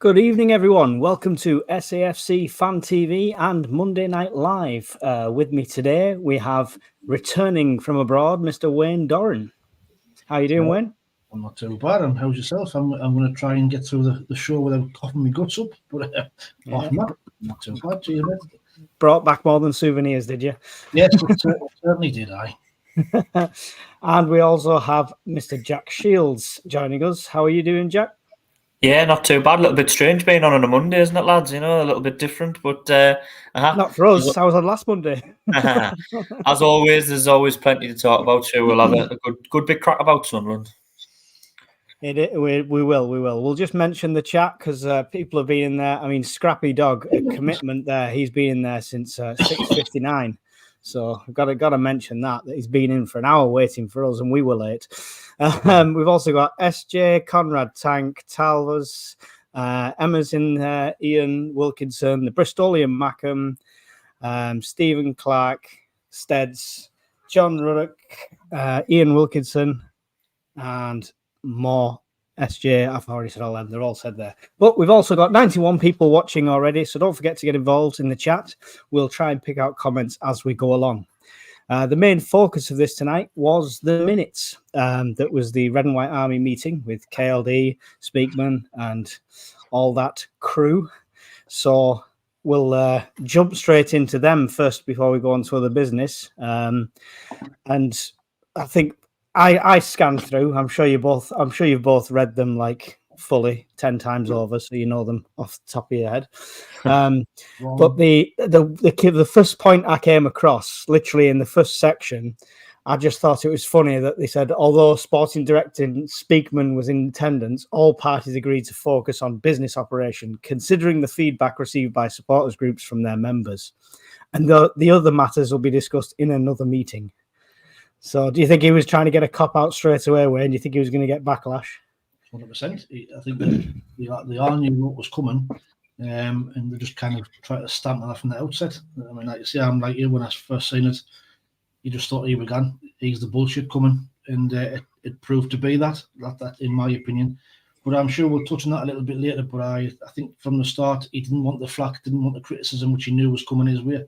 Good evening, everyone. Welcome to SAFC Fan TV and Monday Night Live. With me today, we have returning from abroad, Mr. Wayne Doran. How are you doing, Wayne? I'm not too bad. And how's yourself? I'm going to try and get through the show without coughing my guts up. But apart from that, not too bad. Cheers, mate. Brought back more than souvenirs, did you? Yes, certainly did I. And we also have Mr. Jack Shields joining us. How are you doing, Jack? Yeah, not too bad. A little bit strange being on a Monday, isn't it, lads? You know, a little bit different, but not for us. I was on last Monday. As always, there's always plenty to talk about. So we'll have a good big crack about Sunderland. We will. We'll just mention the chat because people have been in there. I mean, Scrappy Dog, a commitment there. He's been in there since 6:59. So I've got to mention that he's been in for an hour waiting for us, and we were late. We've also got SJ, Conrad, Tank, Talvas, Emma's in there, Ian Wilkinson, the Bristolian Mackham, Stephen Clark, Steds, John Ruddock, Ian Wilkinson, and more. SJ, I've already said all them. They're all said there. But we've also got 91 people watching already, so don't forget to get involved in the chat. We'll try and pick out comments as we go along. The main focus of this tonight was the minutes. That was the Red and White Army meeting with KLD, Speakman, and all that crew. So we'll jump straight into them first before we go on to other business. And I think I scanned through. I'm sure you've both read them like fully 10 times over, so you know them off the top of your head. But the first point I came across, literally in the first section, I just thought it was funny that they said, although sporting director Speakman was in attendance, all parties agreed to focus on business operation, considering the feedback received by supporters groups from their members, and the other matters will be discussed in another meeting. So do you think he was trying to get a cop-out straight away, Wayne? Do you think he was going to get backlash? 100%. I think they all knew what was coming, and they just kind of tried to stamp that from the outset. I mean, like you say, I'm like you when I first seen it. You just thought, here we go. He's the bullshit coming, and it proved to be that, in my opinion. But I'm sure we'll touch on that a little bit later. But I think from the start, he didn't want the flack, didn't want the criticism, which he knew was coming his way.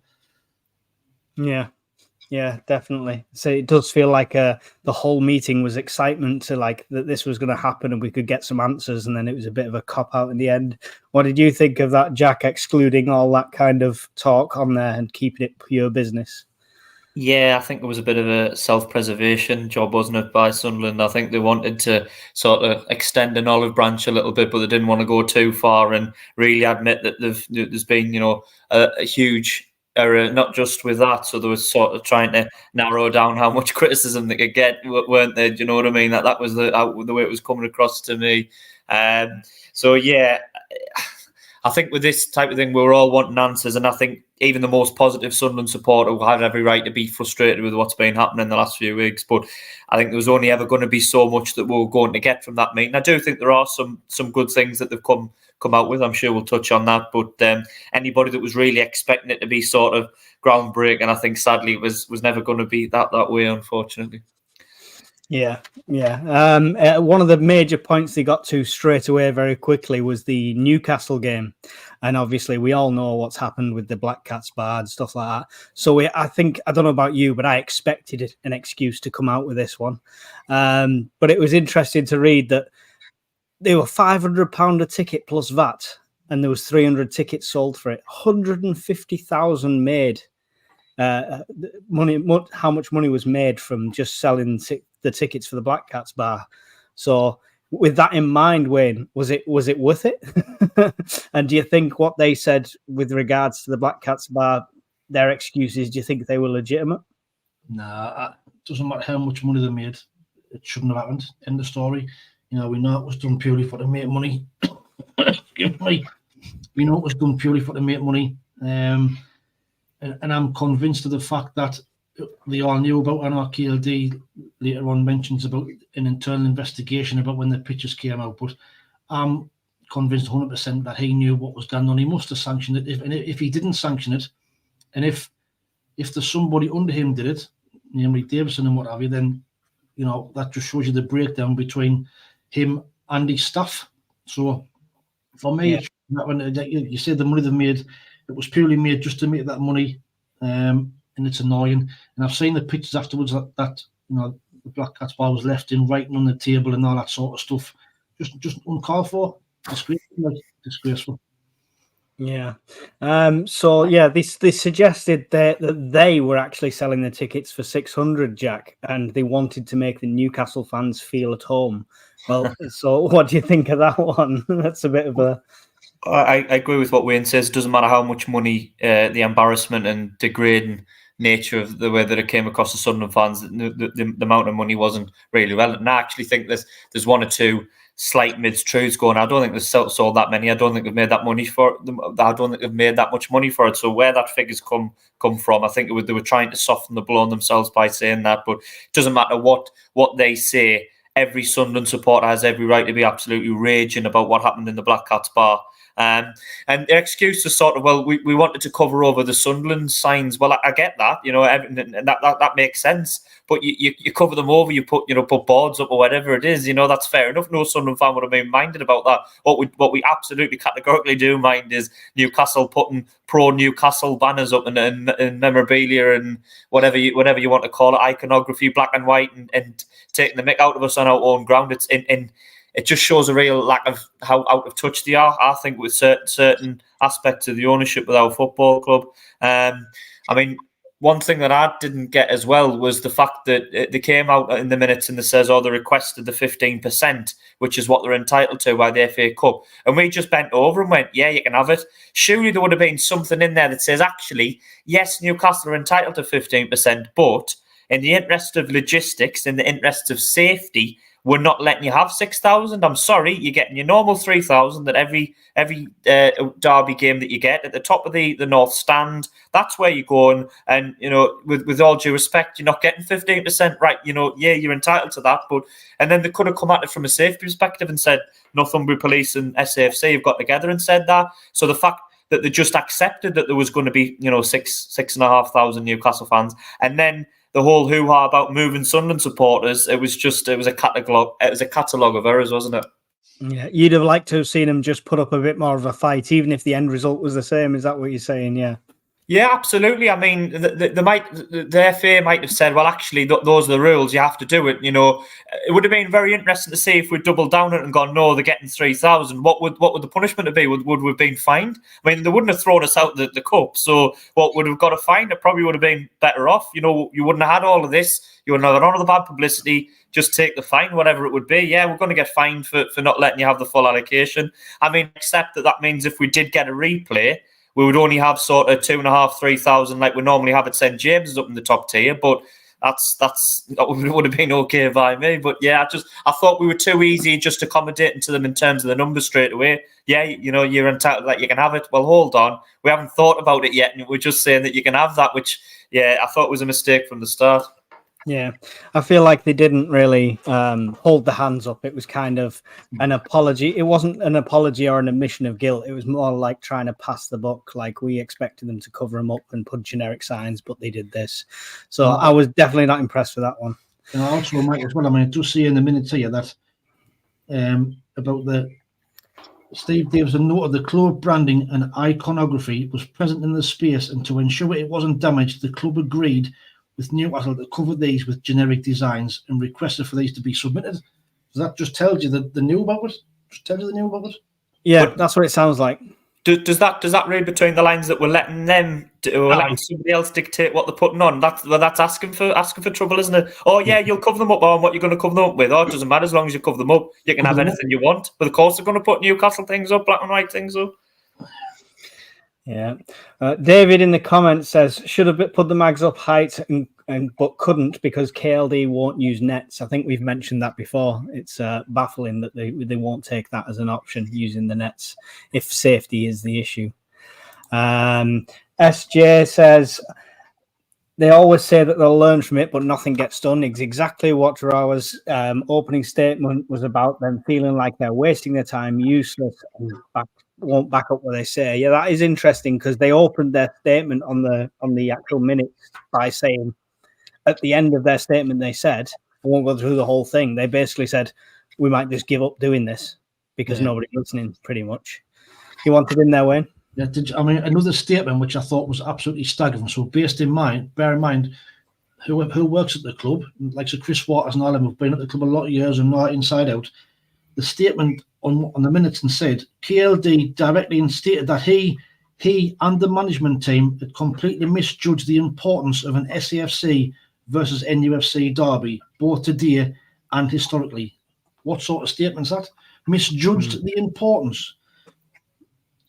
Yeah, definitely. So it does feel like the whole meeting was excitement to like that this was going to happen and we could get some answers, and then it was a bit of a cop-out in the end. What did you think of that, Jack, excluding all that kind of talk on there and keeping it pure business? Yeah, I think it was a bit of a self-preservation job, wasn't it, by Sunderland? I think they wanted to sort of extend an olive branch a little bit, but they didn't want to go too far and really admit that there's been, a huge error, not just with that. So they were sort of trying to narrow down how much criticism they could get, weren't they? Do you know what I mean? That was the way it was coming across to me. So yeah, I think with this type of thing, we were all wanting answers, and I think even the most positive Sunderland supporter will have every right to be frustrated with what's been happening in the last few weeks. But I think there was only ever going to be so much that we were going to get from that meeting. I do think there are some good things that they've come out with. I'm sure we'll touch on that. But anybody that was really expecting it to be sort of groundbreaking, I think sadly it was never going to be that way, unfortunately. Yeah. One of the major points they got to straight away very quickly was the Newcastle game. And obviously we all know what's happened with the Black Cats bar and stuff like that. So I don't know about you, but I expected an excuse to come out with this one. But it was interesting to read that they were £500 a ticket plus VAT, and there was 300 tickets sold for it. 150,000 made. Money. How much money was made from just selling the tickets for the Black Cats bar? So, with that in mind, Wayne, was it worth it? And do you think what they said with regards to the Black Cats bar, their excuses, do you think they were legitimate? Nah, it doesn't matter how much money they made. It shouldn't have happened. End of story. We know it was done purely for to make money. Excuse me. We know it was done purely for to make money. And I'm convinced of the fact that they all knew about, and our KLD later on mentions about an internal investigation about when the pictures came out. But I'm convinced 100% that he knew what was going on. He must have sanctioned it. If he didn't sanction it, and if there's somebody under him did it, namely Davison and what have you, then that just shows you the breakdown between him and his staff. So For me, it's that when you say the money they've made, it was purely made just to make that money, and it's annoying. And I've seen the pictures afterwards that the Black Cats bar was left in writing on the table and all that sort of stuff. Just uncalled for. Disgraceful. Yeah. So yeah, this suggested that they were actually selling the tickets for 600, Jack, and they wanted to make the Newcastle fans feel at home. Well, so what do you think of that one? That's a bit of a. I agree with what Wayne says. It doesn't matter how much money, the embarrassment and degrading nature of the way that it came across the Sunderland fans, the amount of money wasn't really relevant. And I actually think there's one or two slight mid-truths going. I don't think they've sold that many. I don't think they've made that money for them. I don't think they've made that much money for it. So where that figure's come from, I think they were trying to soften the blow on themselves by saying that. But it doesn't matter what they say. Every Sunderland supporter has every right to be absolutely raging about what happened in the Black Cats bar. And their excuse is sort of, well, we wanted to cover over the Sunderland signs. Well, I get that, and that makes sense. But you cover them over, you put boards up or whatever it is, that's fair enough. No Sunderland fan would have been minded about that. What we absolutely categorically do mind is Newcastle putting pro Newcastle banners up and memorabilia and whatever you want to call it, iconography, black and white, and taking the mick out of us on our own ground. It's in. It just shows a real lack of how out of touch they are, I think, with certain aspects of the ownership of our football club. One thing that I didn't get as well was the fact that they came out in the minutes and they says, they requested the 15%, which is what they're entitled to by the FA Cup. And we just bent over and went, yeah, you can have it. Surely there would have been something in there that says, actually, yes, Newcastle are entitled to 15%, but in the interest of logistics, in the interest of safety, we're not letting you have 6,000. I'm sorry, you're getting your normal 3,000 at every derby game that you get at the top of the North Stand. That's where you're going. And with all due respect, you're not getting 15%, right? Yeah, you're entitled to that. And then they could have come at it from a safety perspective and said Northumberland Police and SAFC have got together and said that. So the fact that they just accepted that there was going to be 6,500 Newcastle fans, and then the whole hoo-ha about moving Sunderland supporters, it was a catalogue of errors, wasn't it? Yeah, you'd have liked to have seen them just put up a bit more of a fight, even if the end result was the same. Is that what you're saying? Yeah. Yeah, absolutely. I mean, the FA might have said, well, actually, those are the rules. You have to do it. It would have been very interesting to see if we doubled down on it and gone, no, they're getting 3,000. What would the punishment be? Would we have been fined? I mean, they wouldn't have thrown us out the cup. So what would have got a fine? It probably would have been better off. You wouldn't have had all of this. You wouldn't have had all of the bad publicity. Just take the fine, whatever it would be. Yeah, we're going to get fined for not letting you have the full allocation. I mean, except that means if we did get a replay, we would only have sort of 2,500, 3,000 like we normally have at St James's up in the top tier, but that would have been okay by me. But yeah, I thought we were too easy just accommodating to them in terms of the numbers straight away. Yeah, you're entitled that you can have it. Well, hold on, we haven't thought about it yet, and we're just saying that you can have that, which I thought was a mistake from the start. Yeah, I feel like they didn't really hold the hands up. It was kind of an apology. It wasn't an apology or an admission of guilt. It was more like trying to pass the buck. Like we expected them to cover them up and put generic signs, but they did this. So I was definitely not impressed with that one. And I also might as well. I mean, I do see in the minutes here that about the Steve Davis, a note of the club branding and iconography was present in the space, and to ensure it wasn't damaged, the club agreed with Newcastle to cover these with generic designs and requested for these to be submitted. So that just tells you that they knew about it. Just tells you they knew about it. Yeah, that's what it sounds like. Does that read between the lines that we're letting them letting somebody else dictate what they're putting on? That's asking for trouble, isn't it? Oh yeah, you'll cover them up on what you're going to cover them up with. Oh, it doesn't matter as long as you cover them up. You can have anything you want. But of course they're going to put Newcastle things up, black and white things up. Yeah, David in the comments says should have put the mags up height but couldn't because KLD won't use nets. I think we've mentioned that before. It's baffling that they won't take that as an option, using the nets if safety is the issue. SJ says they always say that they'll learn from it, but nothing gets done. It's exactly what RAWA's opening statement was about, them feeling like they're wasting their time, useless, and won't back up what they say. Yeah, that is interesting because they opened their statement on the actual minutes by saying, at the end of their statement, they said, I won't go through the whole thing. They basically said, we might just give up doing this. because nobody listening, pretty much. You wanted in there, Wayne? Yeah, another statement which I thought was absolutely staggering. So bear in mind, who works at the club, like so Chris Waters and all them, have been at the club a lot of years and know it inside out. The statement on the minutes and said KLD directly stated that he and the management team had completely misjudged the importance of an SAFC versus NUFC derby, both today and historically. What sort of statement is that? Misjudged the importance.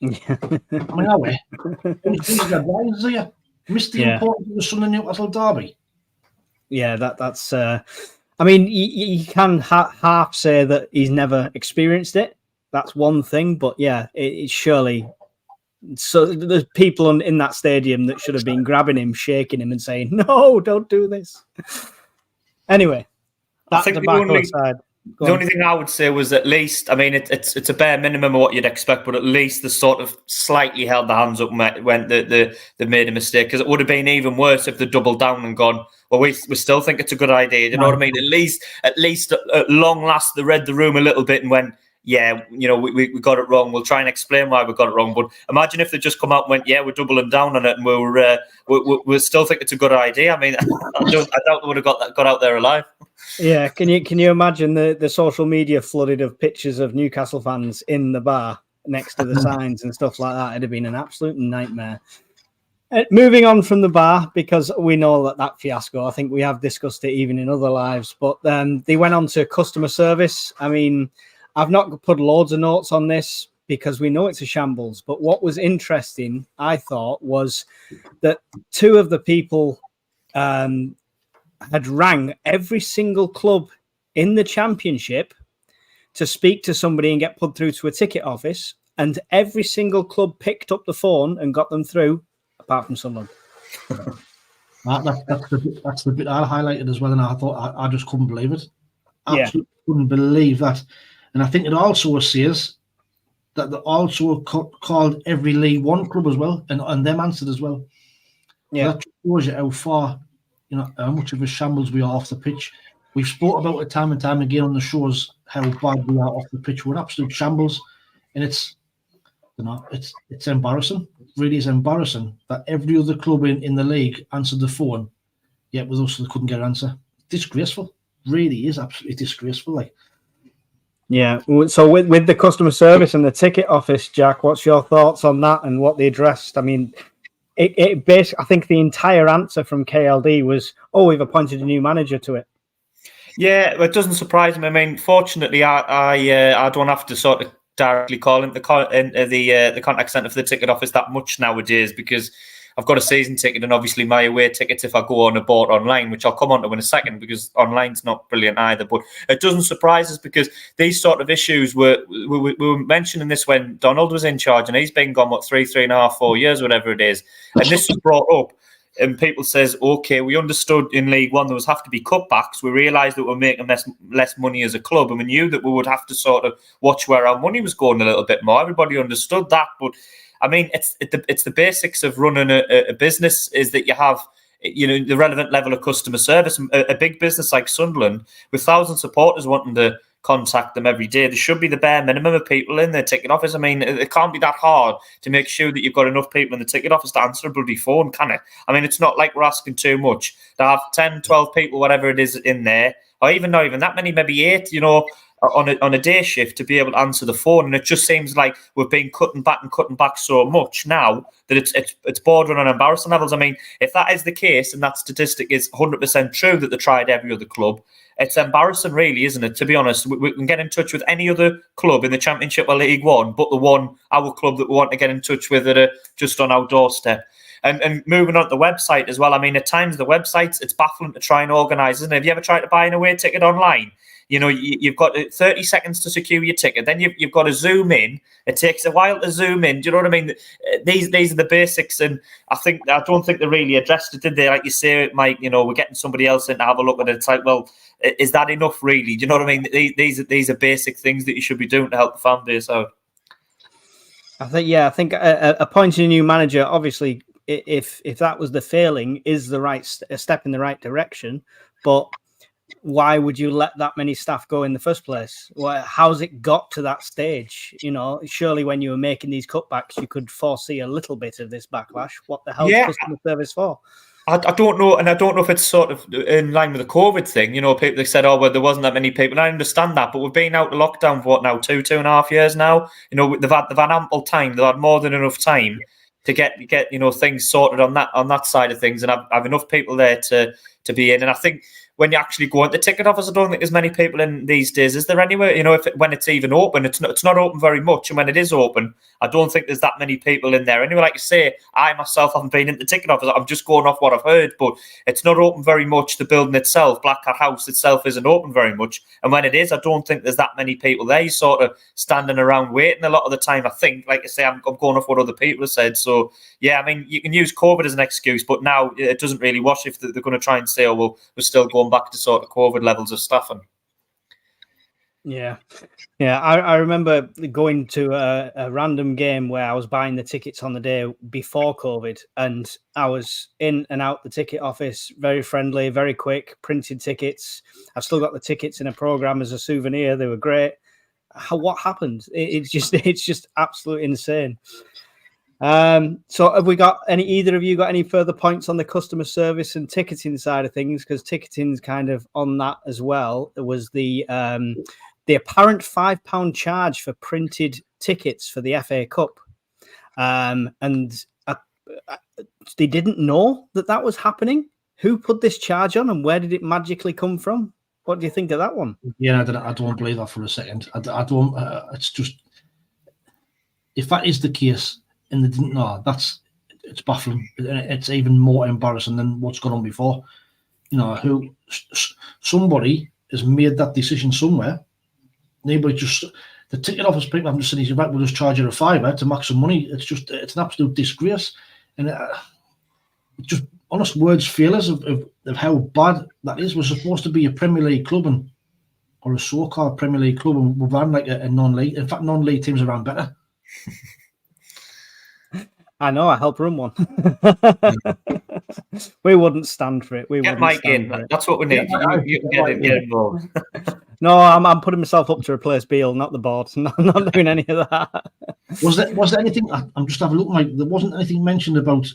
Yeah. I mean, are we? Missed the importance of the Sunderland Newcastle derby. Yeah, that's. I mean, you can half say that he's never experienced it. That's one thing, but yeah, it's surely. So there's people in that stadium that should have been grabbing him, shaking him, and saying, "No, don't do this." Anyway, that's the back side. The only thing I would say was at least, I mean, it's a bare minimum of what you'd expect, but at least they sort of slightly held their hands up when they made a mistake, because it would have been even worse if they doubled down and gone, well, we still think it's a good idea. You know what I mean? At least at long last, they read the room a little bit and went, yeah, you know, we got it wrong. We'll try and explain why we got it wrong. But imagine if they just come out and went, yeah, we're doubling down on it, and we still think it's a good idea. I mean, I doubt they would have got out there alive. Yeah, can you imagine the social media flooded of pictures of Newcastle fans in the bar next to the signs and stuff like that? It'd have been an absolute nightmare. Moving on from the bar, because we know that fiasco, I think we have discussed it even in other lives, but they went on to customer service. I mean, I've not put loads of notes on this because we know it's a shambles, but what was interesting, I thought, was that two of the people had rang every single club in the Championship to speak to somebody and get put through to a ticket office, and every single club picked up the phone and got them through, apart from Sunderland. That's the bit I highlighted as well, and I thought I just couldn't believe it. Absolutely couldn't believe that. And I think it also says that they also called every League One club as well, and them answered as well. Yeah, so that shows you how far, you know, how much of a shambles we are off the pitch. We've spoke about it time and time again on the shows how bad we are off the pitch. We're an absolute shambles, and it's embarrassing. It really is embarrassing that every other club in the league answered the phone, yet with us they couldn't get an answer. Disgraceful. Really is absolutely disgraceful. Like. Yeah. So with the customer service and the ticket office, Jack, what's your thoughts on that and what they addressed? I mean, it basically, I think the entire answer from KLD was, "Oh, we've appointed a new manager to it." Yeah, it doesn't surprise me. I mean, fortunately, I don't have to sort of directly call into the contact centre for the ticket office that much nowadays, because I've got a season ticket and obviously my away tickets if I go on a board online, which I'll come on to in a second, because online's not brilliant either. But it doesn't surprise us, because these sort of issues we were mentioning this when Donald was in charge, and he's been gone, 3.5, 4 years, whatever it is. And this was brought up, and people says, okay, we understood in League One there was have to be cutbacks. We realised that we're making less money as a club, and we knew that we would have to sort of watch where our money was going a little bit more. Everybody understood that, but I mean, it's the basics of running a business, is that you have, you know, the relevant level of customer service. A big business like Sunderland, with 1,000 supporters wanting to contact them every day, there should be the bare minimum of people in their ticket office. I mean, it can't be that hard to make sure that you've got enough people in the ticket office to answer a bloody phone, can it? I mean, it's not like we're asking too much to have 10, 12 people, whatever it is, in there, or even not even that many, maybe 8, you know, on a day shift to be able to answer the phone. And it just seems like we've been cutting back so much now that it's bordering on embarrassing levels. I mean, if that is the case and that statistic is 100% true that they tried every other club, it's embarrassing, really, isn't it? To be honest, we can get in touch with any other club in the Championship or League One, but our club that we want to get in touch with that are just on our doorstep. And moving on to the website as well, I mean, at times the websites, it's baffling to try and organise, isn't it? Have you ever tried to buy an away ticket online? You know, you've got 30 seconds to secure your ticket. Then you've got to zoom in. It takes a while to zoom in. Do you know what I mean? These are the basics, and I don't think they really addressed it, did they? Like you say, Mike, you know, we're getting somebody else in to have a look at it. It's like, well, is that enough, really? Do you know what I mean? These are basic things that you should be doing to help the fan base out. I think appointing a new manager, obviously, if that was the failing, is the right step in the right direction, but why would you let that many staff go in the first place? How's it got to that stage? You know, surely when you were making these cutbacks, you could foresee a little bit of this backlash. What the hell's customer service for? I don't know, and I don't know if it's sort of in line with the COVID thing. You know, people, they said, oh, well, there wasn't that many people. And I understand that, but we've been out of lockdown for what now, 2.5 years now. You know, they've had ample time. They've had more than enough time to get you know, things sorted on that side of things, and have enough people there to be in. And I think when you actually go into the ticket office, I don't think there's many people in these days. Is there anywhere? You know, when it's even open, it's not open very much. And when it is open, I don't think there's that many people in there. Anyway, like you say, I myself haven't been in the ticket office. I'm just going off what I've heard, but it's not open very much. The building itself, Black Cat House itself, isn't open very much. And when it is, I don't think there's that many people there. You're sort of standing around waiting a lot of the time. I think, like I say, I'm going off what other people have said. So, yeah, I mean, you can use COVID as an excuse, but now it doesn't really wash if they're going to try and say, oh, well, we're still going back to sort of COVID levels of staffing. Yeah. I remember going to a random game where I was buying the tickets on the day before COVID, and I was in and out the ticket office, very friendly, very quick, printed tickets. I've still got the tickets in a program as a souvenir. They were great. What happened? It's just absolutely insane. So have we got either of you got any further points on the customer service and ticketing side of things? Because ticketing's kind of on that as well. There was the apparent £5 charge for printed tickets for the FA Cup. And they didn't know that was happening. Who put this charge on, and where did it magically come from? What do you think of that one? Yeah, I don't believe that for a second. I don't. It's just, if that is the case and they didn't know, it's baffling. It's even more embarrassing than what's gone on before. You know, somebody has made that decision somewhere. Nobody just, the ticket office people haven't just said, right, we'll just charge you £5 to make some money. It's an absolute disgrace. And just honest words fail us of how bad that is. We're supposed to be a Premier League club or a so-called Premier League club, and we've run like a non-league. In fact, non-league teams are run better. I know, I helped run one. We wouldn't stand for it. Get Mike in. That's what we need. You get involved. No, I'm putting myself up to replace Beale, not the board. Not doing any of that. Was there anything? I'm just having a look, Mike. There wasn't anything mentioned about.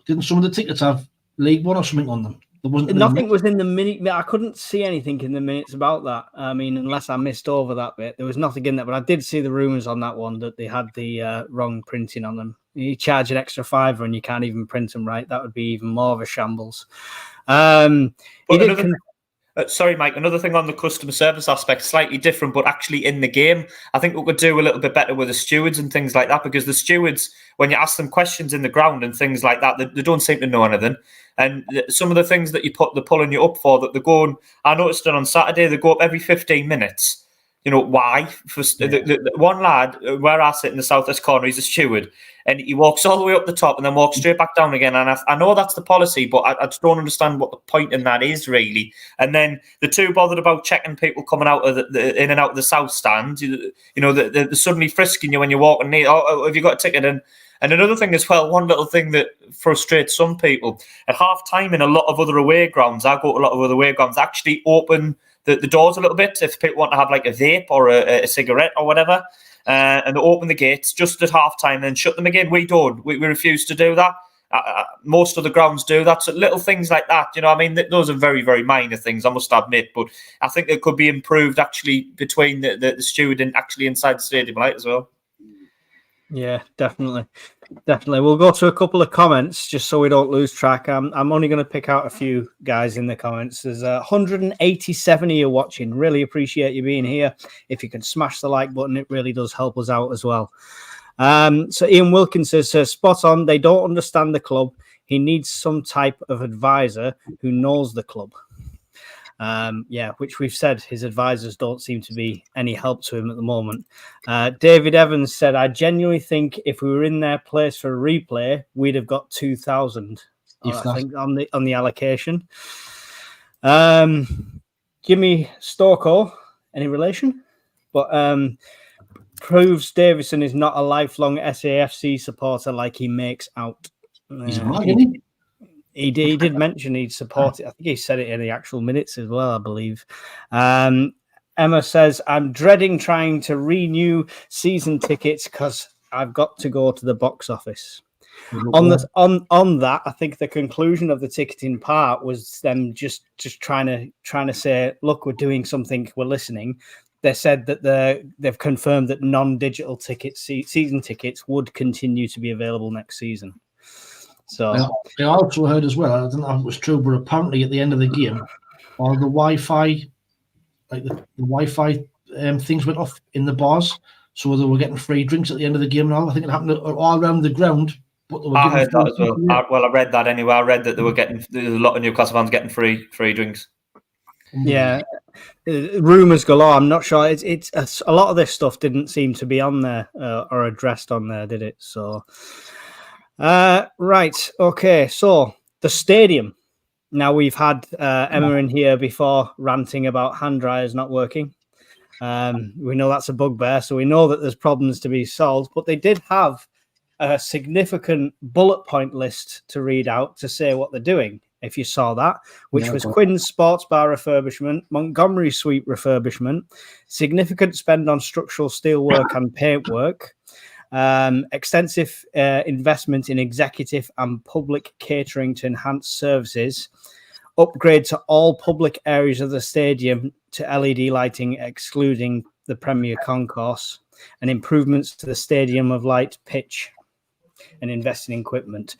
Didn't some of the tickets have League One or something on them? There wasn't. Nothing was in the minute. I couldn't see anything in the minutes about that. I mean, unless I missed over that bit, there was nothing in there. But I did see the rumours on that one that they had the wrong printing on them. You charge an extra £5 and you can't even print them right. That would be even more of a shambles. Sorry, Mike, another thing on the customer service aspect, slightly different, but actually in the game, I think we could do a little bit better with the stewards and things like that, because the stewards, when you ask them questions in the ground and things like that, they don't seem to know anything. And some of the things that they're pulling you up for, that they're going, I noticed it on Saturday, they go up every 15 minutes. You know, why? The one lad, where I sit in the southwest corner, he's a steward, and he walks all the way up the top and then walks straight back down again. And I know that's the policy, but I just don't understand what the point in that is, really. And then they're too bothered about checking people coming out of in and out of the south stand. You know, they're suddenly frisking you when you're walking near. Oh, have you got a ticket? And another thing as well, one little thing that frustrates some people, at half-time in a lot of other away grounds, I go to a lot of other away grounds, actually open the doors a little bit if people want to have like a vape or a cigarette or whatever, and they open the gates just at half-time and then shut them again. We don't. We refuse to do that. Most of the grounds do that. So little things like that, you know, I mean, those are very, very minor things, I must admit, but I think it could be improved actually between the steward and actually inside the stadium light as well. Yeah, definitely. We'll go to a couple of comments just so we don't lose track. I'm only going to pick out a few guys in the comments. There's 187 of you watching. Really appreciate you being here. If you can smash the like button, it really does help us out as well. So Ian Wilkins says, spot on. They don't understand the club. He needs some type of advisor who knows the club. Which we've said his advisors don't seem to be any help to him at the moment. David Evans said, I genuinely think if we were in their place for a replay, we'd have got 2,000. I think on the allocation. Jimmy Storko, any relation? But proves Davison is not a lifelong SAFC supporter like he makes out. He's mad, isn't he? He did mention he'd support it. I think he said it in the actual minutes as well, I believe. Emma says, I'm dreading trying to renew season tickets because I've got to go to the box office. On that, I think the conclusion of the ticketing part was them just trying to say, look, we're doing something, we're listening. They said that they've confirmed that non-digital tickets, season tickets, would continue to be available next season. So I also heard as well, I don't know if it was true, but apparently at the end of the game, all the Wi-Fi, like the Wi-Fi things went off in the bars, so they were getting free drinks at the end of the game and all. I think it happened all around the ground. But I heard that as well. I read that anyway. I read that there was a lot of Newcastle fans getting free drinks. Yeah, rumours galore. I'm not sure. It's a lot of this stuff didn't seem to be on there or addressed on there, did it? So, right, okay. So the stadium. Now we've had Emma in here before ranting about hand dryers not working. We know that's a bugbear, so we know that there's problems to be solved. But they did have a significant bullet point list to read out to say what they're doing. If you saw that, which was Quinn's Sports Bar refurbishment, Montgomery Suite refurbishment, significant spend on structural steelwork and paintwork, extensive investment in executive and public catering to enhance services, upgrade to all public areas of the stadium to LED lighting, excluding the Premier Concourse, and improvements to the Stadium of Light pitch and investing in equipment.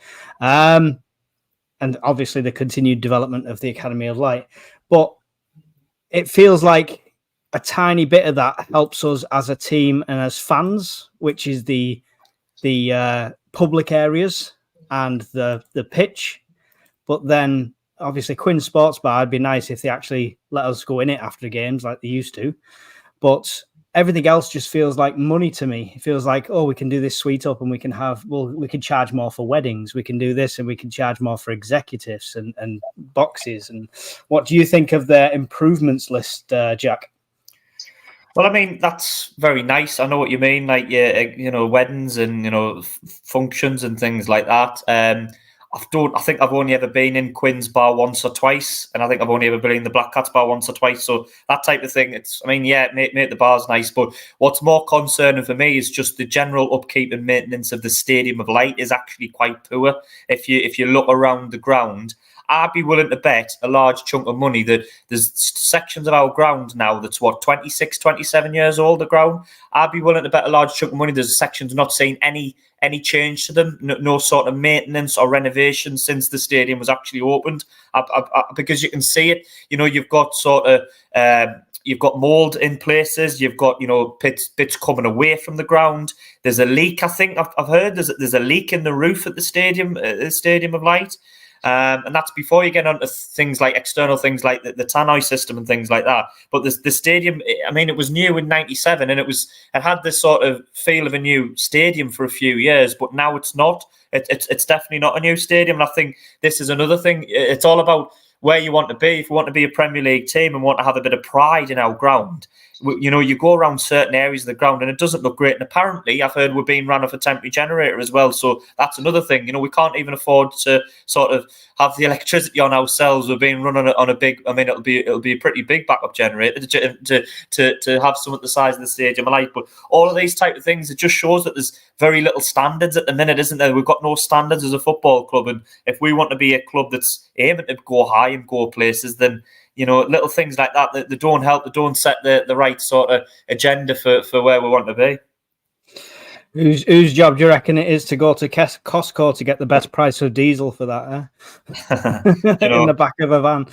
And obviously the continued development of the Academy of Light. But it feels like a tiny bit of that helps us as a team and as fans, which is the public areas and the pitch. But then obviously Quinn Sports Bar, it'd be nice if they actually let us go in it after games like they used to. But everything else just feels like money to me. It feels like, oh, we can do this suite up and we can charge more for weddings. We can do this and we can charge more for executives and boxes. And what do you think of their improvements list, Jack? Well, I mean, that's very nice. I know what you mean, like, weddings and, functions and things like that. I think I've only ever been in Quinn's Bar once or twice, and I think I've only ever been in the Black Cats Bar once or twice. So that type of thing, make the bars nice. But what's more concerning for me is just the general upkeep and maintenance of the Stadium of Light is actually quite poor. If you look around the ground, I'd be willing to bet a large chunk of money that there's sections of our ground now that's 26, 27 years old, the ground. I'd be willing to bet a large chunk of money there's sections not seeing any change to them, no sort of maintenance or renovation since the stadium was actually opened. Because you can see it, you've got you've got mould in places, you've got, bits coming away from the ground. There's a leak, I think I've heard there's a leak in the roof at the Stadium of Light. And that's before you get onto things like external things like the tannoy system and things like that. But the stadium, I mean, it was new in '97, and it had this sort of feel of a new stadium for a few years. But now it's not. It's definitely not a new stadium. And I think this is another thing. It's all about where you want to be. If we want to be a Premier League team and want to have a bit of pride in our ground, you go around certain areas of the ground and it doesn't look great. And apparently, I've heard we're being run off a temporary generator as well. So that's another thing. We can't even afford to sort of have the electricity on ourselves. We're being run on a big. I mean, it'll be a pretty big backup generator to have some at the size of the Stadium of Light. But all of these type of things, it just shows that there's very little standards at the minute, isn't there? We've got no standards as a football club, and if we want to be a club that's aiming to go high and go places, then little things like that they don't help. They don't set the right sort of agenda for where we want to be. Whose job do you reckon it is to go to Costco to get the best price of diesel for that? In the back of a van.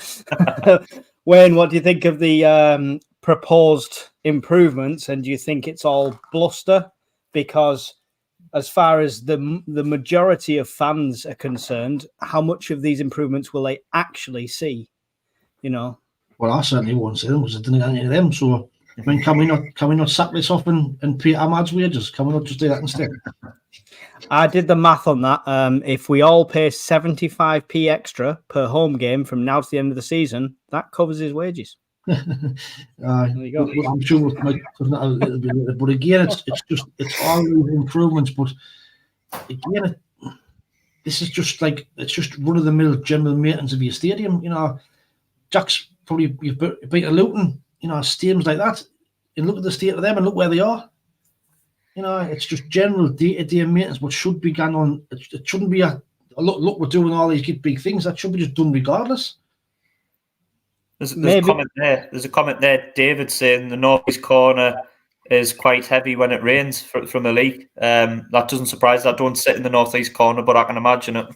Wayne, what do you think of the proposed improvements? And do you think it's all bluster? Because as far as the majority of fans are concerned, how much of these improvements will they actually see? Well, I certainly won't see them because I didn't get any of them. So, I mean, can we not sack this off and pay Ahmad's wages? Can we not just do that instead? I did the math on that. If we all pay 75p extra per home game from now to the end of the season, that covers his wages. There you go. I'm sure we might put that a little bit later. But again, it's all these improvements. But again, this is just like, it's just run-of-the-mill general maintenance of your stadium. You know, Jack's probably you've beat a Luton, you know, stadiums like that, and look at the state of them and look where they are. You know, it's just general day-to-day maintenance, what should be going on. It shouldn't be look, we're doing all these big things. That should be just done regardless. There's a comment there. There's a comment there, David, saying the northeast corner is quite heavy when it rains from the league. That doesn't surprise me. I don't sit in the northeast corner, but I can imagine it.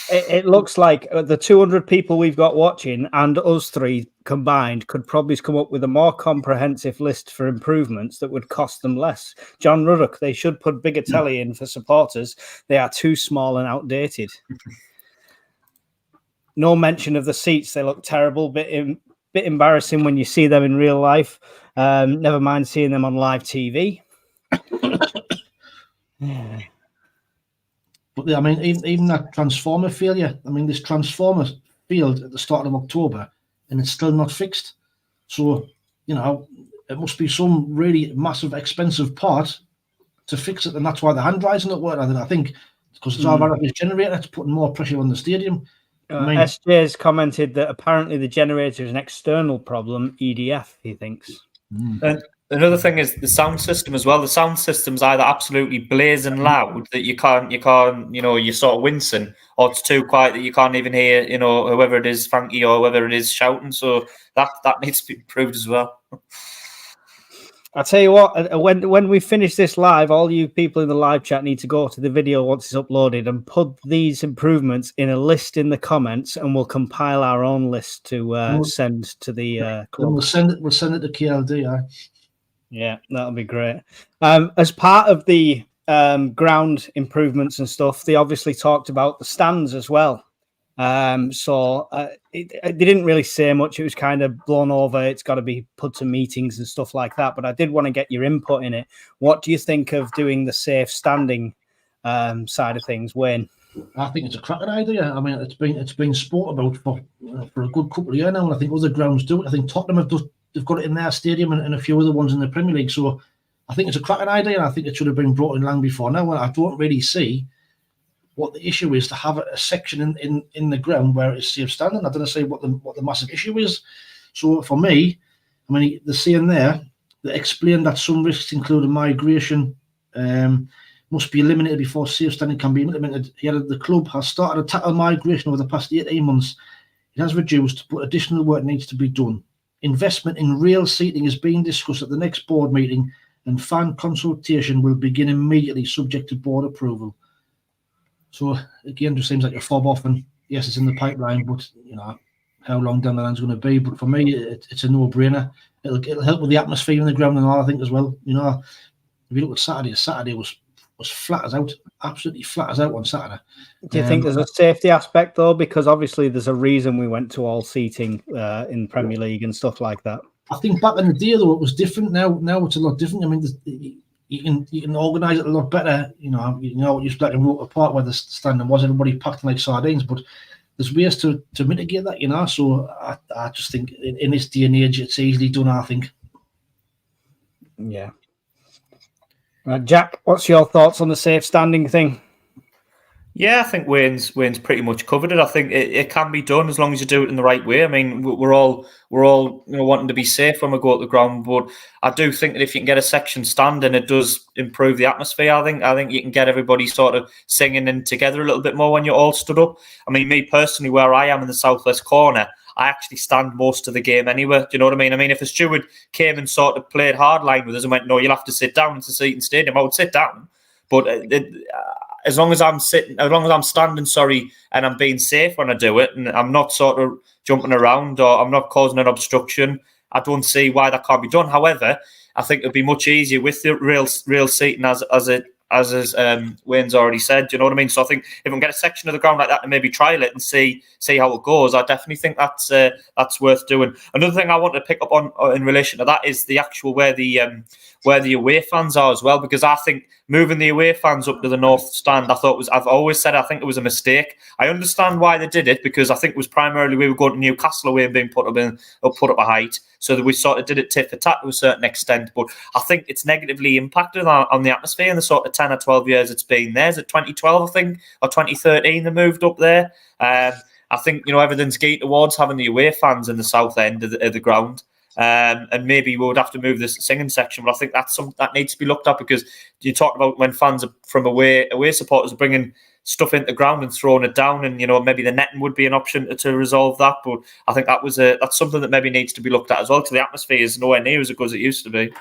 It looks like the 200 people we've got watching and us three combined could probably come up with a more comprehensive list for improvements that would cost them less. John Ruddock, they should put bigger telly in for supporters. They are too small and outdated. No mention of the seats. They look terrible. Bit embarrassing when you see them in real life. Never mind seeing them on live TV. Yeah. But I mean, even that transformer failure. I mean, this transformer failed at the start of October, and it's still not fixed. So, you know, it must be some really massive, expensive part to fix it, and that's why the hand dryer's not working. I think because it's our generator, it's putting more pressure on the stadium. SJ's commented that apparently the generator is an external problem, EDF, he thinks. And another thing is the sound system as well. The sound system's either absolutely blazing loud that you can't, you know, you're sort of wincing, or it's too quiet that you can't even hear, you know, whoever it is, Frankie, or whoever it is shouting. So that needs to be improved as well. I'll tell you what, when we finish this live, all you people in the live chat need to go to the video once it's uploaded and put these improvements in a list in the comments, and we'll compile our own list to send to the club. We'll send it to KLD. Yeah, that'll be great. As part of the ground improvements and stuff, they obviously talked about the stands as well. They didn't really say much. It was kind of blown over. It's got to be put to meetings and stuff like that. But I did want to get your input in it. What do you think of doing the safe standing side of things, Wayne? I think it's a cracking idea. I mean, it's been spoke about for a good couple of years now, and I think other grounds do it. I think Tottenham they've got it in their stadium and a few other ones in the Premier League. So I think it's a cracking idea, and I think it should have been brought in long before now. I don't really see what the issue is to have a section in the ground where it's safe standing. I don't say what the massive issue is. So for me, I mean, they're saying there, they explain that some risks, including migration, must be eliminated before safe standing can be implemented. Here, the club has started to tackle migration over the past 18 months. It has reduced, but additional work needs to be done. Investment in real seating is being discussed at the next board meeting, and fan consultation will begin immediately, subject to board approval. So again, just seems like a fob off, and yes, it's in the pipeline, but you know how long down the line's going to be. But for me, it's a no-brainer. It'll help with the atmosphere in the ground and all, I think, as well. You know, if you look at Saturday was flat as out, absolutely flat as out on Saturday. Do you think there's a safety aspect though? Because obviously there's a reason we went to all seating in Premier League and stuff like that. I think back in the day though, it was different. Now it's a lot different. I mean, you can organise it a lot better. You know what you like in Roker Park where the standing was, everybody packed like sardines. But there's ways to mitigate that, you know. So I just think in this day and age, it's easily done, I think. Yeah. Right, Jack, what's your thoughts on the safe standing thing? Yeah, I think Wayne's pretty much covered it. I think it can be done as long as you do it in the right way. I mean, we're all wanting to be safe when we go to the ground, but I do think that if you can get a section standing, it does improve the atmosphere. I think you can get everybody sort of singing in together a little bit more when you're all stood up. I mean, me personally, where I am in the southwest corner, I actually stand most of the game anyway. Do you know what I mean? I mean, if a steward came and sort of played hardline with us and went, "No, you'll have to sit down," it's a seating stadium, I would sit down. But as long as I'm standing, and I'm being safe when I do it, and I'm not sort of jumping around or I'm not causing an obstruction, I don't see why that can't be done. However, I think it'd be much easier with the real seating as Wayne's already said. Do you know what I mean? So I think if we can get a section of the ground like that and maybe trial it and see how it goes, I definitely think that's worth doing. Another thing I want to pick up on in relation to that is the actual where the where the away fans are as well, because I think moving the away fans up to the north stand, I've always said I think it was a mistake. I understand why they did it, because I think it was primarily we were going to Newcastle away and being put up a height, so that we sort of did it tit for tat to a certain extent. But I think it's negatively impacted on the atmosphere in the sort of 10 or 12 years it's been there. Is it 2012, I think, or 2013 they moved up there? I think, everything's geared towards having the away fans in the south end of the ground. And maybe we would have to move this singing section, but I think that's something that needs to be looked at, because you talked about when fans from away supporters are bringing stuff into the ground and throwing it down, and maybe the netting would be an option to resolve that. But I think that's something that maybe needs to be looked at as well, because the atmosphere is nowhere near as good as it used to be.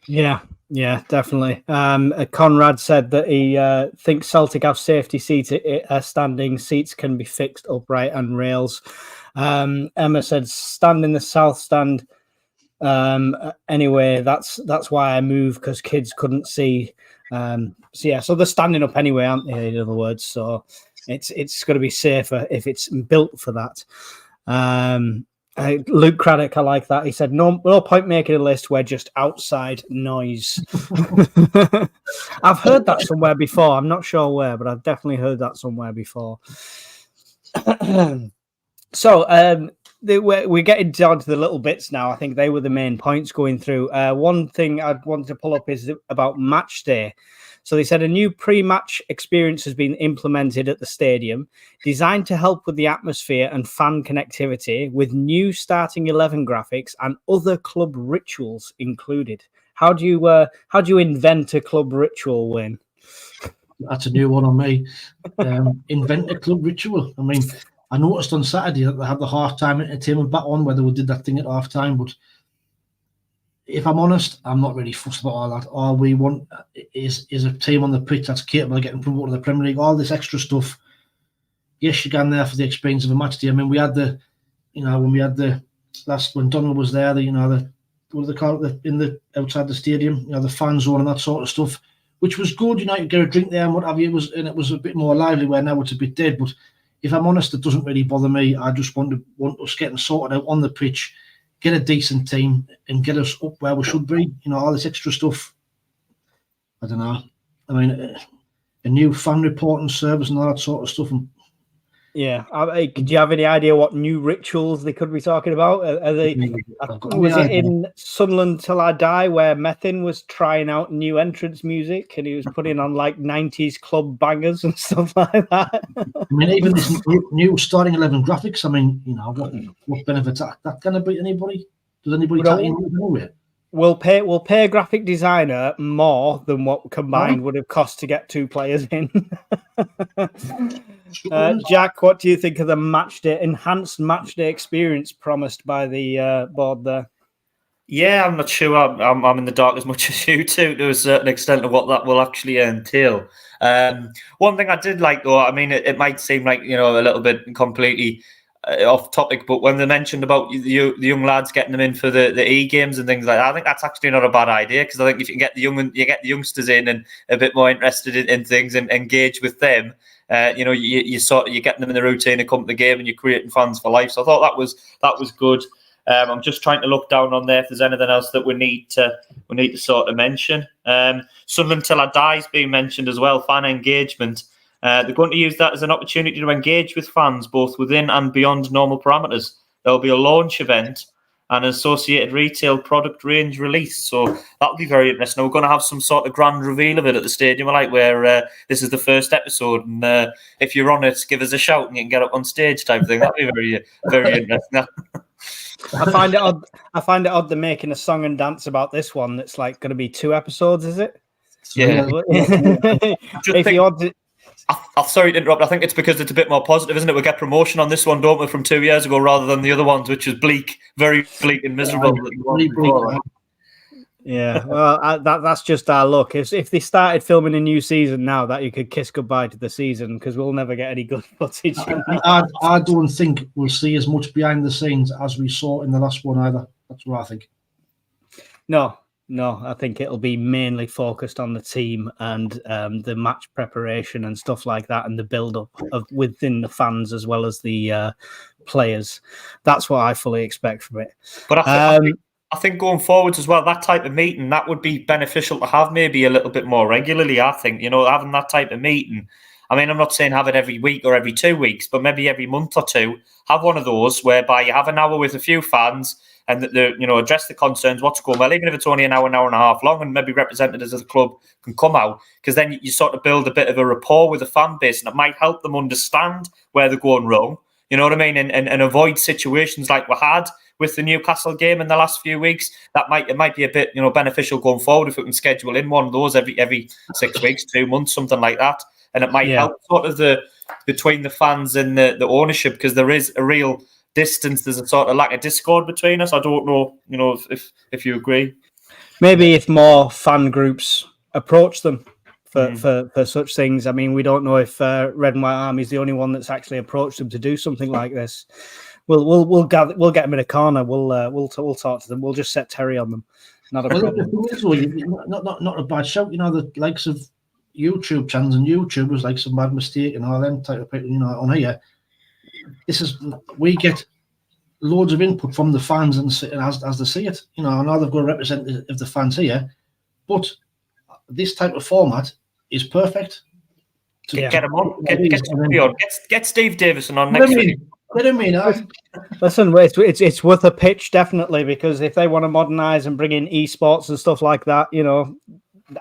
Yeah, definitely. Conrad said that he thinks Celtic have safety seats, standing seats can be fixed upright and rails. Emma said stand in the south stand. Anyway, that's why I moved, because kids couldn't see. So they're standing up anyway, aren't they? In other words, so it's going to be safer if it's built for that. Luke Craddock, I like that. He said, no point making a list. We're just outside noise. I've heard that somewhere before. I'm not sure where, but I've definitely heard that somewhere before. So we're getting down to the little bits now. I think they were the main points going through. One thing I'd want to pull up is about match day. So they said a new pre-match experience has been implemented at the stadium, designed to help with the atmosphere and fan connectivity, with new starting 11 graphics and other club rituals included. How do you invent a club ritual, Wayne? That's a new one on me. Invent a club ritual. I mean, I noticed on Saturday that they had the half-time entertainment back on, whether we did that thing at half-time, but if I'm honest, I'm not really fussed about all that. All we want is a team on the pitch that's capable of getting promoted to the Premier League. All this extra stuff, yes, you can there for the experience of a match day. I mean, we had when Donald was there, what do they call it, outside the stadium, the fan zone and that sort of stuff, which was good. You get a drink there and what have you. It was a bit more lively, where now it's a bit dead. But if I'm honest, it doesn't really bother me. I just want us getting sorted out on the pitch, get a decent team and get us up where we should be. All this extra stuff, I don't know. I mean, a new fan reporting service and all that sort of stuff. Yeah. Do you have any idea what new rituals they could be talking about? Was it in Sunderland Till I Die, where Methin was trying out new entrance music and he was putting on like 90s club bangers and stuff like that? I mean, even this new starting 11 graphics, I mean, what benefits that going to bring anybody? Does anybody tell you? We'll pay a graphic designer more than what combined would have cost to get two players in. Jack, what do you think of the enhanced match day experience promised by the board there? Yeah, I'm not sure. I'm in the dark as much as you two, to a certain extent, of what that will actually entail. One thing I did like, though, I mean, it might seem like a little bit completely off topic, but when they mentioned about the young lads getting them in for the E-games and things like that, I think that's actually not a bad idea, because I think if you can get the youngsters in and a bit more interested in things and engage with them, you're getting them in the routine and come to the game and you're creating fans for life. So I thought that was good. I'm just trying to look down on there if there's anything else that we need to sort of mention. Sunderland Till I Die is being mentioned as well. Fan engagement. They're going to use that as an opportunity to engage with fans both within and beyond normal parameters. There'll be a launch event and an associated retail product range release. So that'll be very interesting. We're going to have some sort of grand reveal of it at the stadium, where this is the first episode, and if you're on it, give us a shout and you can get up on stage type thing. That'll be very, very interesting. I find it odd they're making a song and dance about this one. That's like going to be 2 episodes, is it? Yeah. I'm sorry to interrupt. I think it's because it's a bit more positive, isn't it? We get promotion on this one, don't we, from 2 years ago, rather than the other ones, which is bleak, very bleak and miserable. Yeah, well, that's just our luck. If they started filming a new season now, that you could kiss goodbye to the season, because we'll never get any good footage. I don't think we'll see as much behind the scenes as we saw in the last one either. That's what I think. No, I think it'll be mainly focused on the team and the match preparation and stuff like that, and the build-up of within the fans as well as the players. That's what I fully expect from it. But I I think going forwards as well, that type of meeting, that would be beneficial to have maybe a little bit more regularly, I think, having that type of meeting. I mean, I'm not saying have it every week or every 2 weeks, but maybe every month or two, have one of those whereby you have an hour with a few fans and address the concerns, what's going well, even if it's only an hour and a half long, and maybe representatives of the club can come out, because then you sort of build a bit of a rapport with the fan base, and it might help them understand where they're going wrong. You know what I mean? And avoid situations like we had with the Newcastle game in the last few weeks. It might be a bit beneficial going forward if we can schedule in one of those every 6 weeks, 2 months, something like that. And it might help sort of between the fans and the ownership, because there is a real distance. There's a sort of lack of discord between us. I don't know, if you agree. Maybe if more fan groups approach them for such things. I mean, we don't know if Red and White Army is the only one that's actually approached them to do something like this. We'll get them in a corner. We'll talk to them. We'll just set Terry on them. Not a problem. Not a bad shout. The likes of YouTube channels and YouTubers like Some Mad Mistake and all them type of people, on here. We get loads of input from the fans and as they see it. I know they've got a representative of the fans here, but this type of format is perfect. Get him on. Get Steve Davison on next week. Listen, it's worth a pitch, definitely, because if they want to modernise and bring in esports and stuff like that,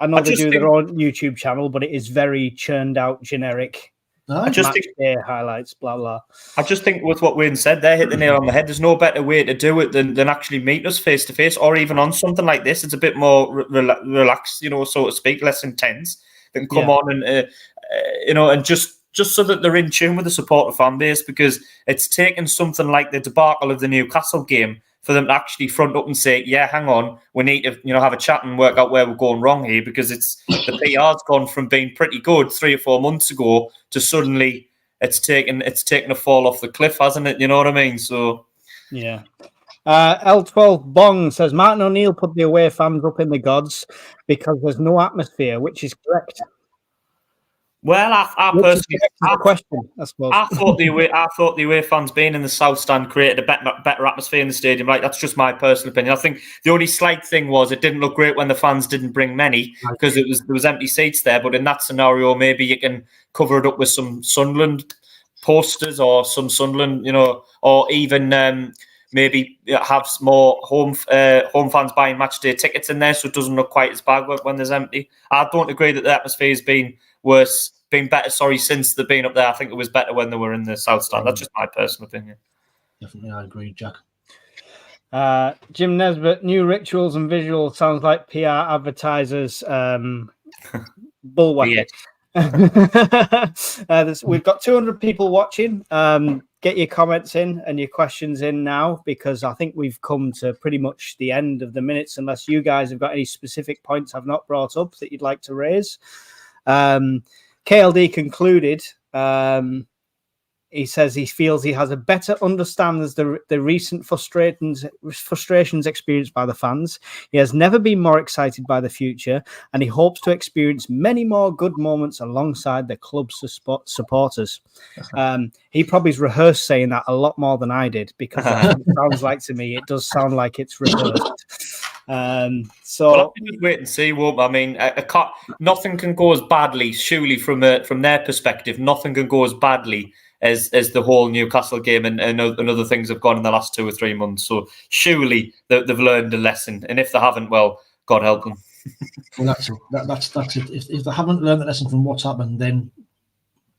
I know they do their own YouTube channel, but it is very churned out, generic. I just think highlights, blah blah. I just think with what Wayne said, they hit the nail on the head. There's no better way to do it than actually meet us face to face, or even on something like this. It's a bit more relaxed, so to speak, less intense. They can come on and and just so that they're in tune with the supporter fan base, because it's taken something like the debacle of the Newcastle game for them to actually front up and say, yeah, hang on, we need to have a chat and work out where we're going wrong here, because the PR's gone from being pretty good 3 or 4 months ago to suddenly it's taken a fall off the cliff, hasn't it? You know what I mean? So yeah. L12 Bong says Martin O'Neill put the away fans up in the gods because there's no atmosphere, which is correct. Well, I personally, I suppose. I thought the away fans being in the South Stand created a better atmosphere in the stadium. Like, that's just my personal opinion. I think the only slight thing was it didn't look great when the fans didn't bring many, because there was empty seats there. But in that scenario, maybe you can cover it up with some Sunderland posters or some Sunderland, or even maybe have more home fans buying match day tickets in there, so it doesn't look quite as bad when there's empty. I don't agree that the atmosphere has been better, since they've been up there. I think it was better when they were in the South Stand. That's just my personal opinion. Definitely, I agree, Jack. Jim Nesbitt, new rituals and visuals sounds like PR advertisers bullwhack. We've got 200 people watching. Get your comments in and your questions in now, because I think we've come to pretty much the end of the minutes, unless you guys have got any specific points I've not brought up that you'd like to raise. KLD concluded, he says he feels he has a better understanding of the recent frustrations experienced by the fans. He has never been more excited by the future, and he hopes to experience many more good moments alongside the club's supporters. He probably's rehearsed saying that a lot more than I did, because it sounds like to me, it does sound like it's rehearsed. So we'll have to just wait and see. I mean, nothing can go as badly, surely, from their perspective. Nothing can go as badly as the whole Newcastle game and other things have gone in the last 2 or 3 months. So surely they've learned a lesson, and if they haven't, well, God help them. Well, that's it. If they haven't learned the lesson from what's happened, then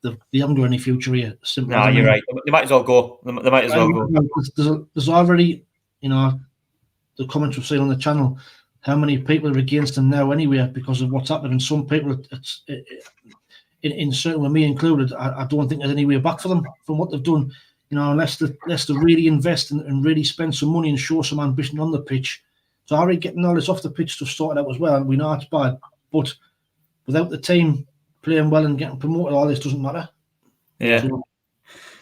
they haven't got any future here. No, you're right. They might as well go. They might as well go. There's already, the comments we've seen on the channel, how many people are against them now anyway because of what's happened, and some people, in certain, with me included, I don't think there's any way back for them from what they've done. Unless they really invest and really spend some money and show some ambition on the pitch. So already getting all this off the pitch stuff sorted out as well, and we know it's bad, but without the team playing well and getting promoted, all this doesn't matter. Yeah. So,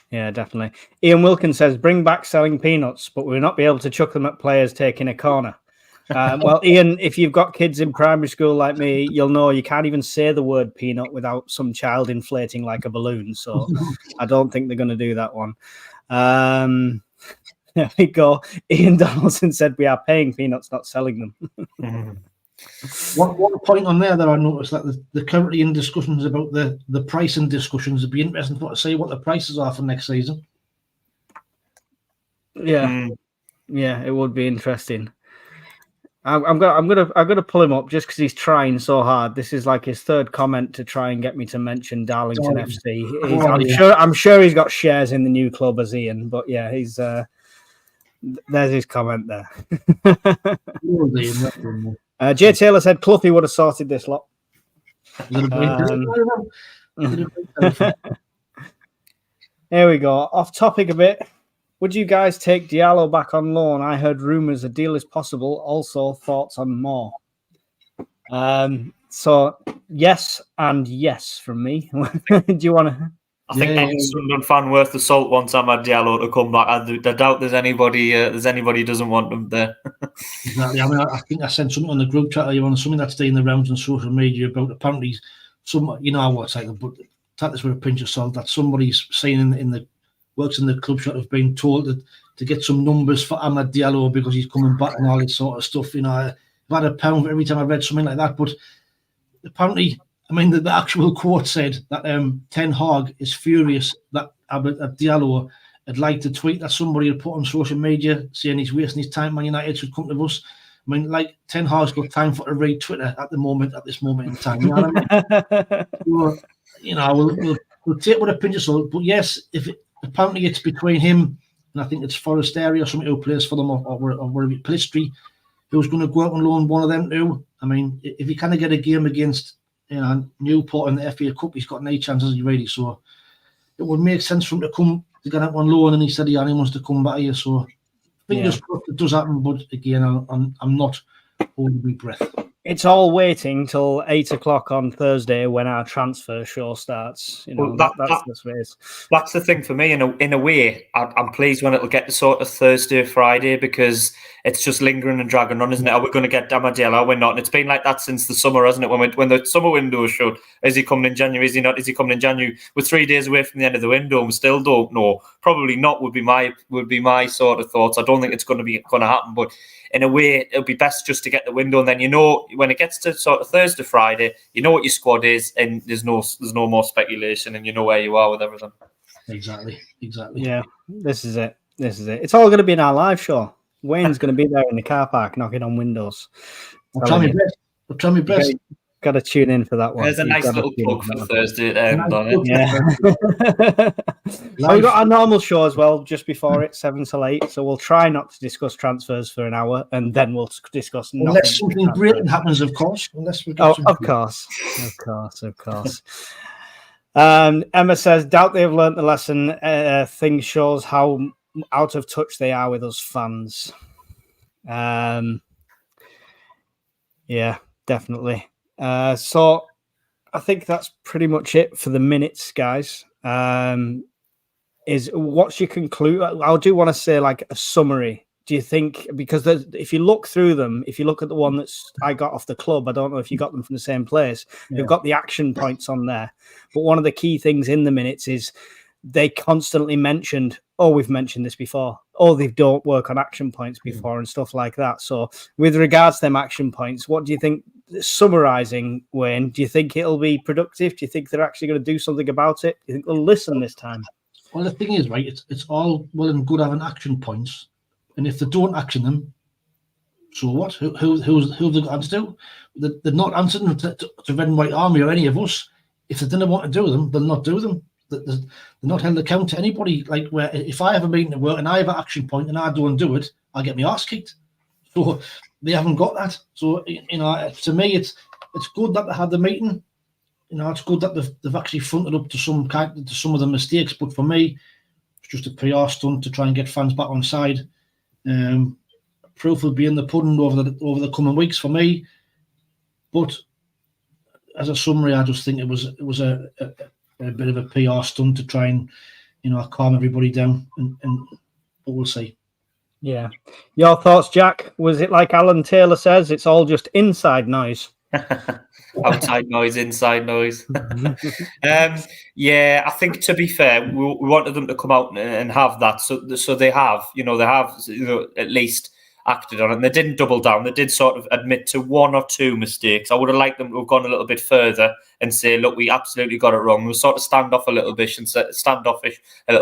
yeah, definitely. Ian Wilkins says, bring back selling peanuts, but we'll not be able to chuck them at players taking a corner. Well, Ian, if you've got kids in primary school like me, you'll know you can't even say the word peanut without some child inflating like a balloon. So I don't think they're going to do that one. There we go. Ian Donaldson said we are paying peanuts, not selling them. One point on there that I noticed that they're currently in discussions about the pricing discussions. It'd be interesting to see what the prices are for next season. Yeah, yeah, it would be interesting. I'm gonna pull him up just because he's trying so hard. This is like his third comment to try and get me to mention Darlington FC. I'm sure he's got shares in the new club as Ian, but yeah, he's there's his comment there. Jay Taylor said Cloughie would have sorted this lot. Here we go. Off topic a bit. Would you guys take Diallo back on loan? I heard rumours a deal is possible. Also, thoughts on more? So, yes and yes from me. Do you want to? I think any Sunderland fan worth the salt wants Amad Diallo to come back. I doubt there's anybody who doesn't want him there. Exactly. I mean, I think I sent something on the group chat earlier on, something that's doing the rounds on social media about apparently some, you know what it's like, but take this with a pinch of salt, that somebody's saying in the works in the club shop have been told to get some numbers for Amad Diallo because he's coming back and all this sort of stuff. You know, I've had a pound every time I read something like that. But apparently, I mean, the actual quote said that Ten Hag is furious that Diallo had liked to tweet that somebody had put on social media saying he's wasting his time. Man United should come to us. I mean, like Ten Hag's got time for to read Twitter at this moment in time. You know what I mean? So, you know, we'll take with a pinch of salt. But yes, apparently it's between him and I think it's Forestieri or somebody who plays for them or whatever, Palistri, who's going to go out and loan one of them too. I mean, if he kind of get a game against Newport in the FA Cup, he's got no chances really. So it would make sense for him to get out on loan, and he said he only wants to come back here. So fingers crossed it does happen, but again, I'm not holding my breath. It's all waiting till 8 o'clock on Thursday when our transfer show starts. You know, well, that's the thing for me. In a way, I'm pleased when it'll get to sort of Thursday, Friday, because it's just lingering and dragging on, isn't it? Are we going to get Amad Diallo? We're not. And it's been like that since the summer, hasn't it? When the summer window is shut, is he coming in January? Is he not? Is he coming in January? We're 3 days away from the end of the window, and we still don't know. Probably not. Would be my sort of thoughts. I don't think it's going to happen, but in a way, it'll be best just to get the window, and then you know when it gets to sort of Thursday, Friday, you know what your squad is, and there's no more speculation, and you know where you are with everything. Exactly. Yeah, this is it. It's all going to be in our live show. Wayne's going to be there in the car park knocking on windows. I'll try my best. Got to tune in for that one. There's a nice little plug for Thursday at end on it. Yeah. We've got our normal show as well just before it, 7 till 8. So we'll try not to discuss transfers for an hour, and then we'll discuss nothing. Unless something great happens, of course. Of course. Emma says, doubt they've learnt the lesson. Thing shows how out of touch they are with us fans. Yeah, definitely. So I think that's pretty much it for the minutes, guys. Is what's your conclude? I do want to say like a summary. Do you think, because if you look through them, if you look at the one that's I got off the club, I don't know if you got them from the same place. Yeah. They've got the action points on there. But one of the key things in the minutes is they constantly mentioned, we've mentioned this before. They don't work on action points before and stuff like that. So with regards to them action points, what do you think, summarising, Wayne, do you think it'll be productive? Do you think they're actually going to do something about it? Do you think they'll listen this time? Well, the thing is, right, it's all well and good having action points. And if they don't action them, so what? Who have they got answer to? They're not answering to Red and White Army or any of us. If they didn't want to do them, they'll not do them. They're not held account to anybody. Like, where if I have a meeting at work and I have an action point and I don't do it, I get my arse kicked. So they haven't got that. So, you know, to me, it's good that they had the meeting. You know, it's good that they've actually fronted up to some of the mistakes. But for me, it's just a PR stunt to try and get fans back on side. Proof will be in the pudding over the coming weeks for me. But as a summary, I just think it was a bit of a PR stunt to try and, you know, calm everybody down, and but we'll see. Yeah. Your thoughts, Jack? Was it like Alan Taylor says, it's all just inside noise? Outside noise, inside noise. Yeah, I think to be fair, we wanted them to come out and have that. So they have, at least acted on it. And they didn't double down. They did sort of admit to one or two mistakes. I would have liked them to have gone a little bit further and say, look, we absolutely got it wrong. We sort of standoffish a little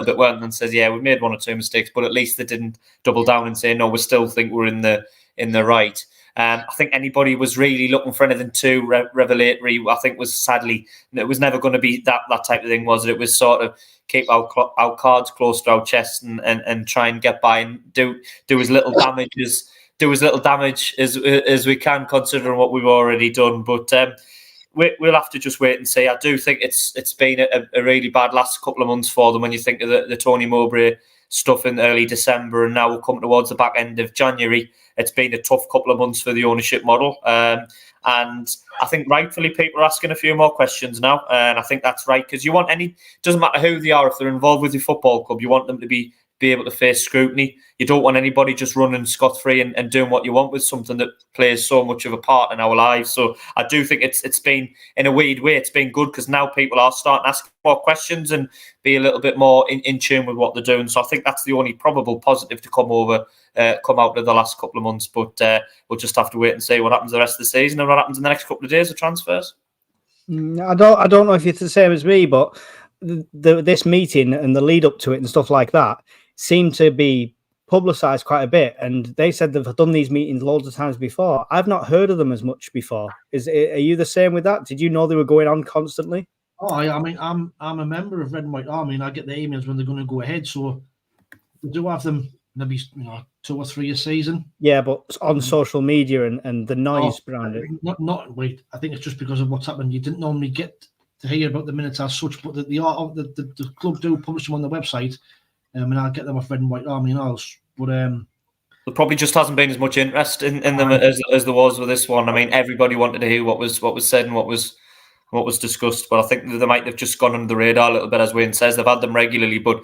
bit, weren't they, and says, yeah, we made one or two mistakes, but at least they didn't double down and say, no, we still think we're in the right. I think anybody was really looking for anything too revelatory. I think was sadly it was never going to be that type of thing, was it? It was sort of keep our cards close to our chest and try and get by and do as little damage as we can, considering what we've already done. But we'll have to just wait and see. I do think it's been a really bad last couple of months for them when you think of the Tony Mowbray stuff in early December, and now we'll come towards the back end of January. It's been a tough couple of months for the ownership model. And I think rightfully people are asking a few more questions now. And I think that's right, because you want doesn't matter who they are, if they're involved with your football club, you want them to be able to face scrutiny. You don't want anybody just running scot-free and doing what you want with something that plays so much of a part in our lives. So I do think it's been, in a weird way, it's been good, because now people are starting to ask more questions and be a little bit more in tune with what they're doing. So I think that's the only probable positive to come out of the last couple of months. But we'll just have to wait and see what happens the rest of the season and what happens in the next couple of days of transfers. I don't know if it's the same as me, but this meeting and the lead up to it and stuff like that seem to be publicised quite a bit, and they said they've done these meetings loads of times before. I've not heard of them as much before. Are you the same with that? Did you know they were going on constantly? Oh, I mean, I'm a member of Red and White Army, and I get the emails when they're going to go ahead. So we do have them maybe 2 or 3 a season. Yeah, but on social media and the noise around it. Wait, I think it's just because of what's happened. You didn't normally get to hear about the minutes as such, but the club do publish them on the website. And I'll get them off Red and White Army and all. But there probably just hasn't been as much interest in them as there was with this one. I mean, everybody wanted to hear what was said and what was discussed. But I think they might have just gone under the radar a little bit, as Wayne says. They've had them regularly, but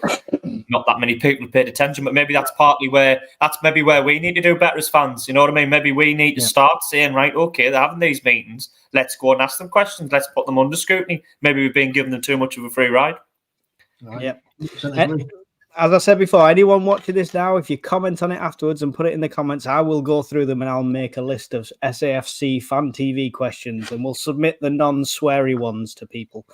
not that many people paid attention. But maybe that's partly where we need to do better as fans. You know what I mean? Maybe we need to start saying, right, okay, they're having these meetings. Let's go and ask them questions. Let's put them under scrutiny. Maybe we've been giving them too much of a free ride. Yeah. As I said before, anyone watching this now, if you comment on it afterwards and put it in the comments, I will go through them and I'll make a list of SAFC Fan TV questions, and we'll submit the non-sweary ones to people.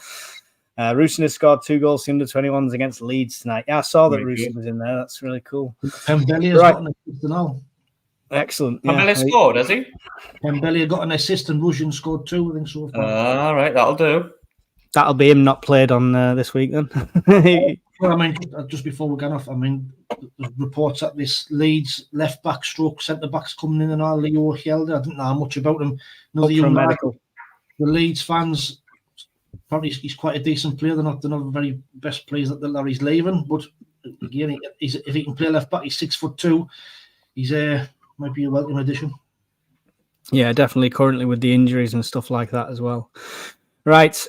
Rooston has scored 2 goals in the under-21s against Leeds tonight. Yeah, I saw that Rooston was in there. That's really cool. Pembele has got an assist now. Excellent. Pembele scored, has he? Pembele got an assist and Rooston scored 2, I think, so far. All right, that'll do. That'll be him not played on this week then. Well, I mean, just before we get off, I mean, there's reports that this Leeds left back stroke centre back's coming in and all, Leo Hjelde. I didn't know much about him. The Leeds fans, probably he's quite a decent player. They're not the very best players that he's leaving. But again, if he can play left back, he's 6'2". He's might be a welcome addition. Yeah, definitely. Currently with the injuries and stuff like that as well. Right.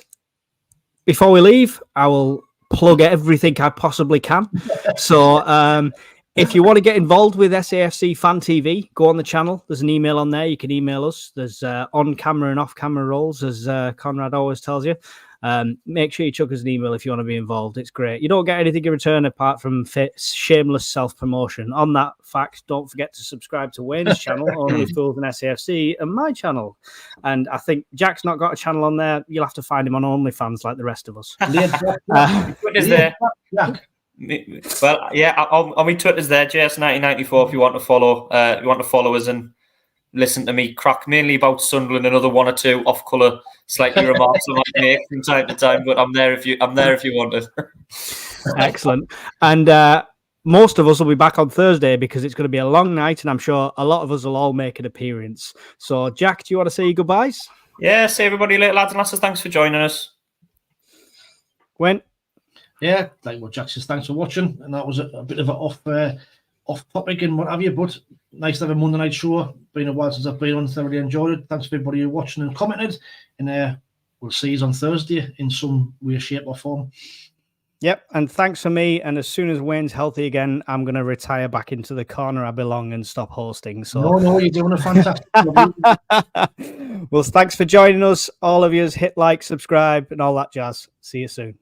Before we leave, I will plug everything I possibly can. So if you want to get involved with SAFC Fan TV, go on the channel. There's an email on there. You can email us. There's on-camera and off-camera roles, as Conrad always tells you. Make sure you chuck us an email if you want to be involved. It's great. You don't get anything in return apart from shameless self-promotion. On that fact, don't forget to subscribe to Wayne's channel, Only Fools and SAFC, and my channel. And I think Jack's not got a channel on there. You'll have to find him on OnlyFans like the rest of us. Twitter's there. Well, yeah, on my Twitter's there, JS1994. If you want to follow us and listen to me crack mainly about Sunderland, another 1 or 2 off-colour slightly remarks I might make from time to time, but I'm there if you want it. Excellent. And most of us will be back on Thursday because it's going to be a long night, and I'm sure a lot of us will all make an appearance. So, Jack, do you want to say your goodbyes? Yeah, see everybody later, lads and lasses. Thanks for joining us. Gwen? Yeah, like what Jack says, thanks for watching. And that was a bit of an off topic and what have you, but nice to have a Monday night show. Been a while since I've been on, thoroughly enjoyed it. Thanks for everybody who watching and commented. And we'll see you on Thursday in some way, shape or form. Yep, and thanks for me. And as soon as Wayne's healthy again, I'm going to retire back into the corner I belong and stop hosting. So no, you're doing a fantastic job. Well, thanks for joining us. All of you, hit like, subscribe, and all that jazz. See you soon.